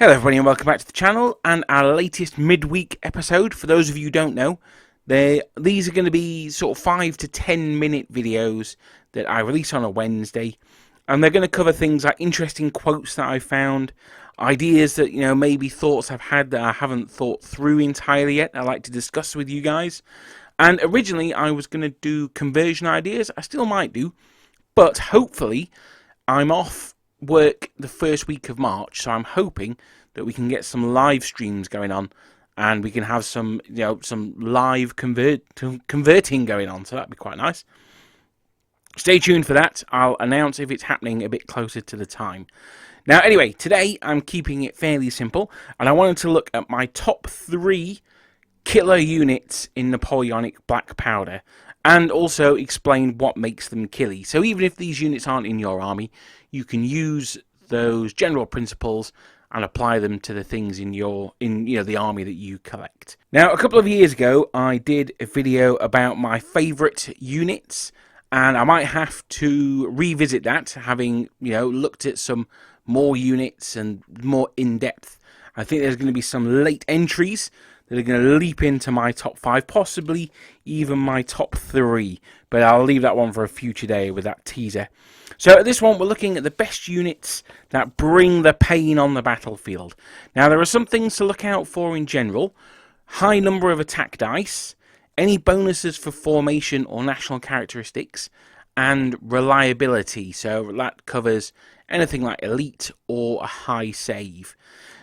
Hello everybody and welcome back to the channel and our latest midweek episode. For those of you who don't know, these are going to be sort of 5 to 10 minute videos that I release on a Wednesday, and they're going to cover things like interesting quotes that I found, ideas that, maybe thoughts I've had that I haven't thought through entirely yet I like to discuss with you guys. And originally I was going to do conversion ideas. I still might do, but hopefully I'm off work the first week of March, so I'm hoping that we can get some live streams going on and we can have some live converting going on, so that'd be quite nice. Stay tuned for that. I'll announce if it's happening a bit closer to the time. Now anyway, today I'm keeping it fairly simple, and I wanted to look at my top 3 killer units in Napoleonic Black Powder, and also explain what makes them killy. So even if these units aren't in your army, you can use those general principles and apply them to the things in the army that you collect. Now, a couple of years ago, I did a video about my favourite units, and I might have to revisit that, having looked at some more units and more in depth. I think there's going to be some late entries that are going to leap into my top 5, possibly even my top 3. But I'll leave that one for a future day with that teaser. So at this one, we're looking at the best units that bring the pain on the battlefield. Now, there are some things to look out for in general. High number of attack dice, any bonuses for formation or national characteristics, and reliability. So that covers anything like elite or a high save.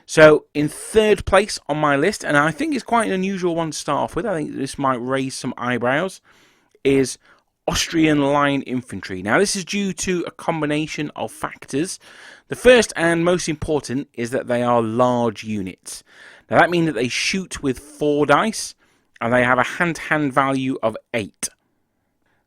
So in third place on my list, and I think it's quite an unusual one to start off with, I think this might raise some eyebrows, is Austrian Line Infantry. Now this is due to a combination of factors. The first and most important is that they are large units. Now that means that they shoot with 4 dice, and they have a hand-to-hand value of 8.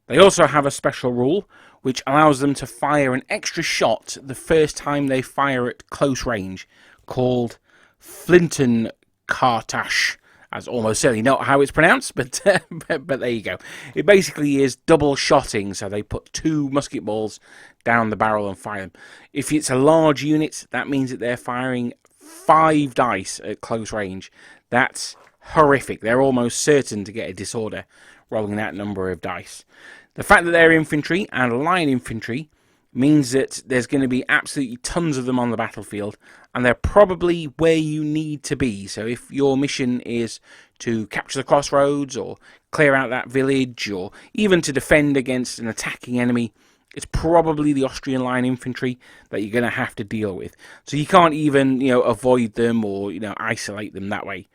They also have a special rule which allows them to fire an extra shot the first time they fire at close range, called Flintenkartasch. That's almost certainly not how it's pronounced, but there you go. It basically is double shotting, so they put 2 musket balls down the barrel and fire them. If it's a large unit, that means that they're firing 5 dice at close range. That's horrific. They're almost certain to get a disorder rolling that number of dice. The fact that they're infantry and line infantry means that there's going to be absolutely tons of them on the battlefield, and they're probably where you need to be. So if your mission is to capture the crossroads, or clear out that village, or even to defend against an attacking enemy, it's probably the Austrian line infantry that you're going to have to deal with. So you can't even avoid them or isolate them that way.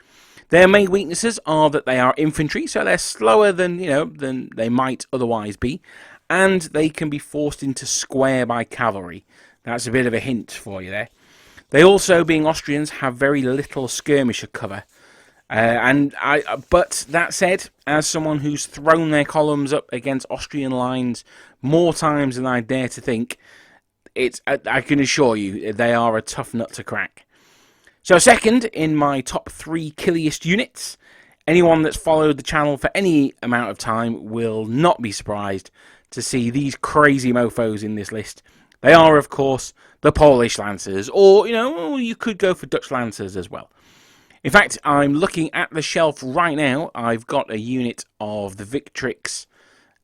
Their main weaknesses are that they are infantry, so they're slower than they might otherwise be, and they can be forced into square by cavalry. That's a bit of a hint for you there. They also, being Austrians, have very little skirmisher cover. But that said, as someone who's thrown their columns up against Austrian lines more times than I dare to think, I can assure you they are a tough nut to crack. So second in my top 3 killiest units, anyone that's followed the channel for any amount of time will not be surprised to see these crazy mofos in this list. They are, of course, the Polish Lancers, or, you could go for Dutch Lancers as well. In fact, I'm looking at the shelf right now. I've got a unit of the Victrix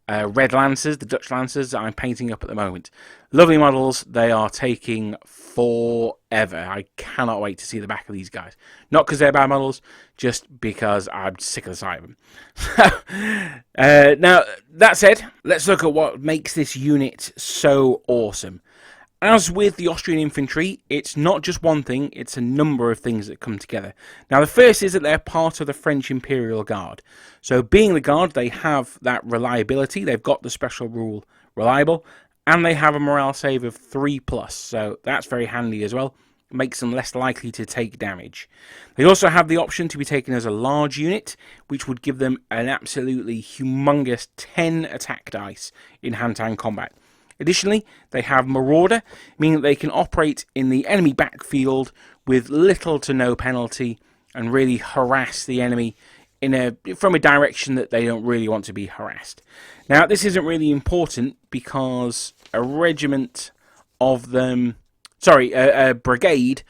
Red Lancers, the Dutch Lancers, that I'm painting up at the moment. Lovely models. They are taking forever. I cannot wait to see the back of these guys. Not because they're bad models, just because I'm sick of the sight of them. Now, that said, let's look at what makes this unit so awesome. As with the Austrian infantry, it's not just one thing, it's a number of things that come together. Now, the first is that they're part of the French Imperial Guard. So, being the Guard, they have that reliability. They've got the special rule reliable, and they have a morale save of 3+. So, that's very handy as well. Makes them less likely to take damage. They also have the option to be taken as a large unit, which would give them an absolutely humongous 10 attack dice in hand-to-hand combat. Additionally, they have Marauder, meaning that they can operate in the enemy backfield with little to no penalty and really harass the enemy from a direction that they don't really want to be harassed. Now, this isn't really important because a brigade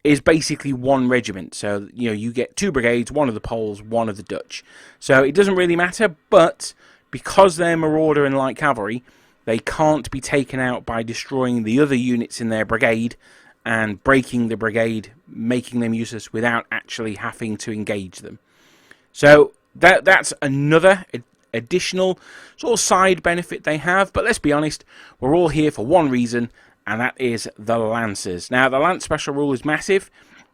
is basically one regiment. So, you get 2 brigades, 1 of the Poles, 1 of the Dutch. So it doesn't really matter, but because they're Marauder and light cavalry, they can't be taken out by destroying the other units in their brigade and breaking the brigade, making them useless without actually having to engage them. So that's another additional sort of side benefit they have. But let's be honest, we're all here for one reason, and that is the Lancers. Now, the Lance special rule is massive.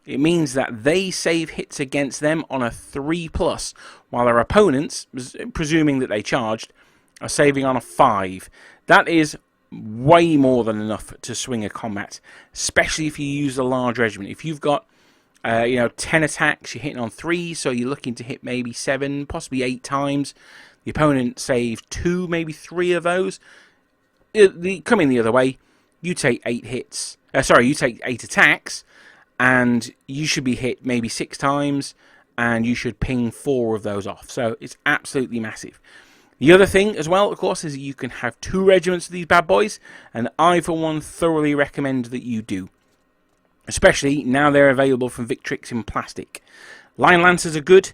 It means that they save hits against them on a 3+, while their opponents, presuming that they charged, are saving on a 5. That is way more than enough to swing a combat, especially if you use a large regiment. If you've got 10 attacks, you're hitting on 3, so you're looking to hit maybe 7, possibly 8 times. The opponent saved 2, maybe 3 of those. Coming the other way, you take 8 hits. You take 8 attacks, and you should be hit maybe 6 times, and you should ping 4 of those off. So it's absolutely massive. The other thing as well, of course, is that you can have 2 regiments of these bad boys, and I, for one, thoroughly recommend that you do. Especially now they're available from Victrix in plastic. Line Lancers are good.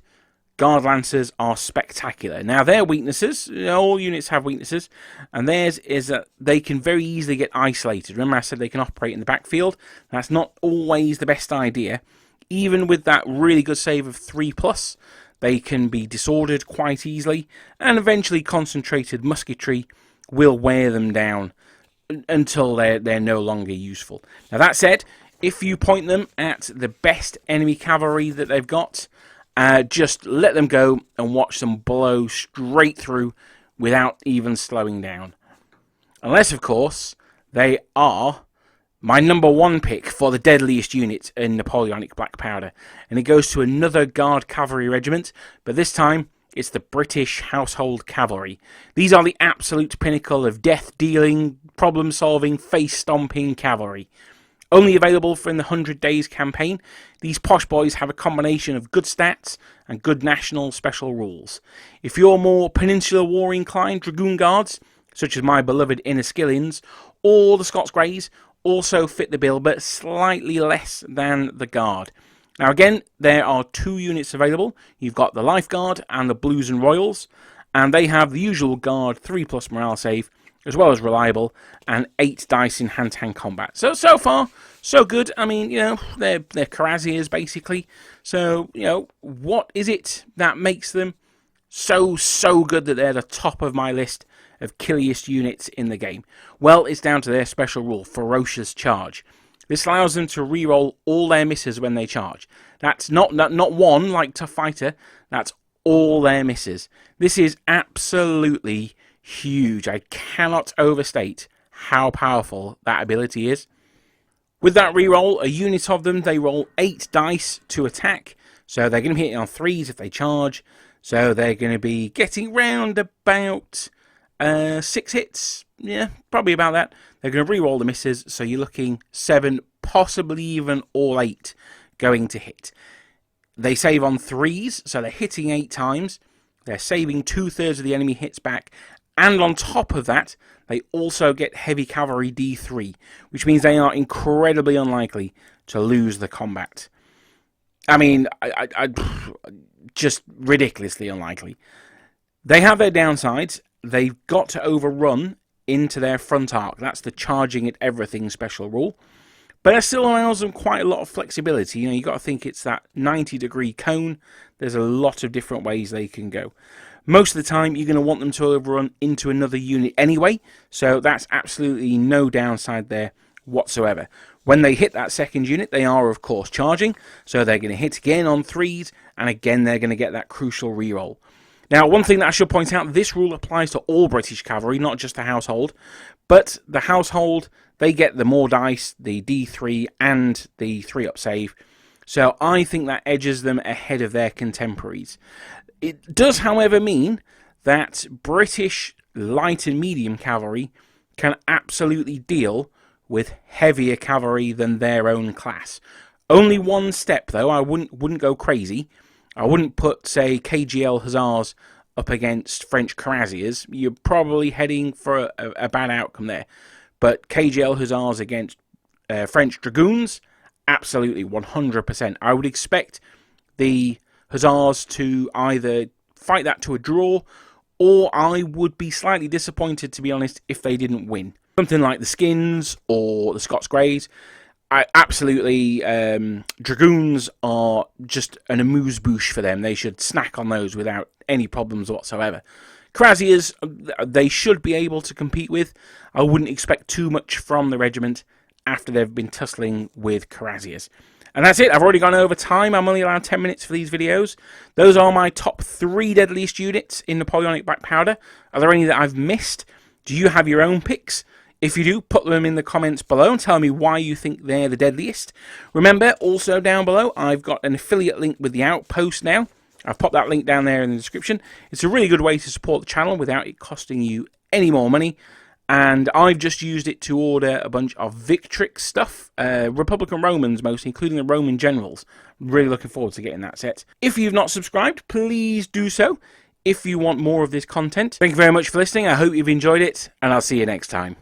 Guard Lancers are spectacular. Now, their weaknesses, all units have weaknesses, and theirs is that they can very easily get isolated. Remember I said they can operate in the backfield? That's not always the best idea. Even with that really good save of 3+, they can be disordered quite easily, and eventually concentrated musketry will wear them down until they're no longer useful. Now, that said, if you point them at the best enemy cavalry that they've got, just let them go and watch them blow straight through without even slowing down. Unless, of course, they are my number 1 pick for the deadliest unit in Napoleonic Black Powder. And it goes to another Guard Cavalry regiment, but this time it's the British Household Cavalry. These are the absolute pinnacle of death-dealing, problem-solving, face-stomping cavalry. Only available for in the 100 Days campaign, these posh boys have a combination of good stats and good national special rules. If you're more Peninsular War inclined, Dragoon Guards, such as my beloved Inniskillings, or the Scots Greys, also fit the bill, but slightly less than the Guard. Now again, there are 2 units available. You've got the Lifeguard and the Blues and Royals, and they have the usual Guard 3+ morale save, as well as reliable, and 8 dice in hand-to-hand combat. So far, so good. I mean, they're Karaziers, basically. So, what is it that makes them so good that they're the top of my list of killiest units in the game? Well, it's down to their special rule, Ferocious Charge. This allows them to reroll all their misses when they charge. That's not 1 like Tough Fighter, that's all their misses. This is absolutely huge. I cannot overstate how powerful that ability is. With that reroll, a unit of them, they roll 8 dice to attack. So they're going to be hitting on 3s if they charge. So they're going to be getting round about 6 hits. Yeah, probably about that. They're going to reroll the misses. So you're looking 7, possibly even all 8 going to hit. They save on 3s, so they're hitting 8 times. They're saving 2/3 of the enemy hits back. And on top of that, they also get Heavy Cavalry D3, which means they are incredibly unlikely to lose the combat. I mean, just ridiculously unlikely. They have their downsides. They've got to overrun into their front arc. That's the charging at everything special rule. But it still allows them quite a lot of flexibility. You've got to think it's that 90-degree cone. There's a lot of different ways they can go. Most of the time, you're going to want them to overrun into another unit anyway, so that's absolutely no downside there whatsoever. When they hit that second unit, they are, of course, charging, so they're going to hit again on 3s, and again, they're going to get that crucial reroll. Now, one thing that I should point out, this rule applies to all British cavalry, not just the Household, but the Household, they get the more dice, the D3, and the 3-up save, so I think that edges them ahead of their contemporaries. It does, however, mean that British light and medium cavalry can absolutely deal with heavier cavalry than their own class. Only one step, though. I wouldn't go crazy. I wouldn't put, say, KGL Hussars up against French Cuirassiers. You're probably heading for a bad outcome there. But KGL Hussars against French Dragoons, Absolutely, 100%. I would expect the Hussars to either fight that to a draw, or I would be slightly disappointed, to be honest, if they didn't win. Something like the Skins or the Scots Greys. I absolutely, Dragoons are just an amuse-bouche for them. They should snack on those without any problems whatsoever. Kraziers, they should be able to compete with. I wouldn't expect too much from the regiment after they've been tussling with Kraziers. And that's it. I've already gone over time. I'm only allowed 10 minutes for these videos. Those are my top 3 deadliest units in Napoleonic Black Powder. Are there any that I've missed? Do you have your own picks? If you do, put them in the comments below and tell me why you think they're the deadliest. Remember, also down below, I've got an affiliate link with the Outpost now. I've popped that link down there in the description. It's a really good way to support the channel without it costing you any more money. And I've just used it to order a bunch of Victrix stuff, Republican Romans mostly, including the Roman generals. Really looking forward to getting that set. If you've not subscribed, please do so if you want more of this content. Thank you very much for listening. I hope you've enjoyed it, and I'll see you next time.